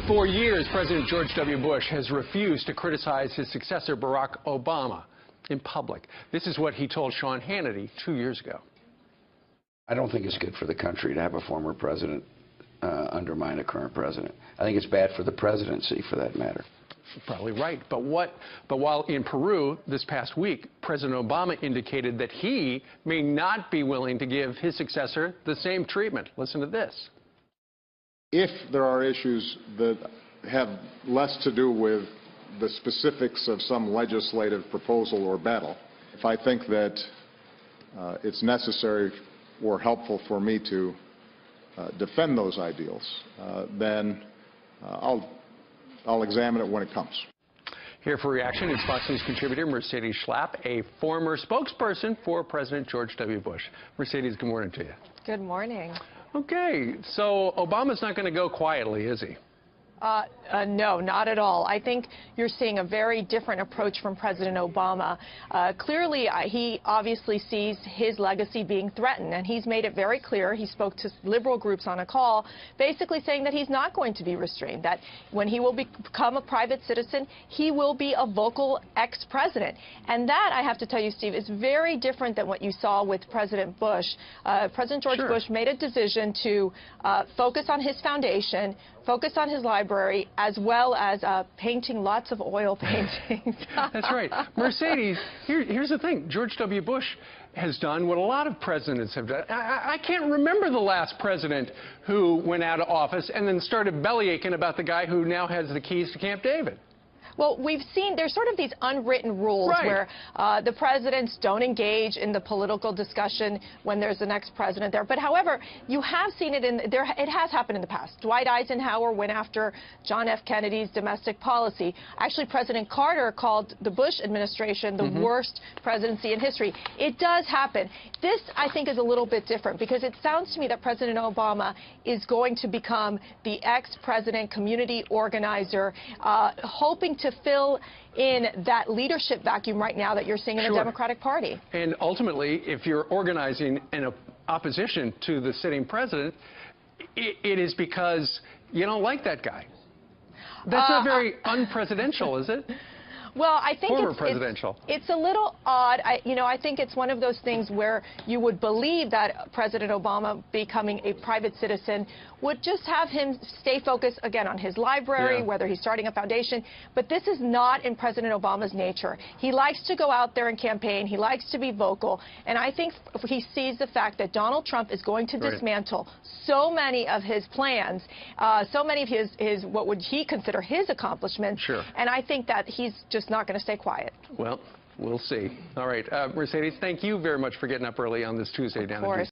For years, President George W. Bush has refused to criticize his successor, Barack Obama, in public. This is what he told Sean Hannity 2 years ago. I don't think it's good for the country to have a former president undermine a current president. I think it's bad for the presidency, for that matter. You're probably right. But while in Peru this past week, President Obama indicated that he may not be willing to give his successor the same treatment. Listen to this. If there are issues that have less to do with the specifics of some legislative proposal or battle, if I think that it's necessary or helpful for me to defend those ideals, then I'll examine it when it comes. Here for reaction is Fox News contributor Mercedes Schlapp, a former spokesperson for President George W. Bush. Mercedes, good morning to you. Good morning. Okay, so Obama's not going to go quietly, is he? No, not at all. I think you're seeing a very different approach from President Obama. Clearly, he obviously sees his legacy being threatened, and he's made it very clear. He spoke to liberal groups on a call, basically saying that he's not going to be restrained, that when he will become a private citizen, he will be a vocal ex-president. And that, I have to tell you, Steve, is very different than what you saw with President Bush. President George Bush made a decision to focus on his foundation, focus on his library, as well as painting lots of oil paintings. That's right. Mercedes, here's the thing. George W. Bush has done what a lot of presidents have done. I can't remember the last president who went out of office and then started bellyaching about the guy who now has the keys to Camp David. Well, we've seen there's sort of these unwritten rules where the presidents don't engage in the political discussion when there's the next president there. But however, you have seen it it has happened in the past. Dwight Eisenhower went after John F. Kennedy's domestic policy. Actually, President Carter called the Bush administration the worst presidency in history. It does happen. This, I think, is a little bit different because it sounds to me that President Obama is going to become the ex-president community organizer, hoping to fill in that leadership vacuum right now that you're seeing in the Democratic Party. And ultimately, if you're organizing an opposition to the sitting president, it is because you don't like that guy. That's not very unpresidential, is it? Well, I think it's a little odd. I think it's one of those things where you would believe that President Obama becoming a private citizen would just have him stay focused, again, on his library, whether he's starting a foundation. But this is not in President Obama's nature. He likes to go out there and campaign. He likes to be vocal. And I think he sees the fact that Donald Trump is going to dismantle so many of his plans, so many of his what would he consider his accomplishments. And I think that he's just not going to stay quiet. Well, we'll see. All right. Mercedes, thank you very much for getting up early on this Tuesday down in Houston.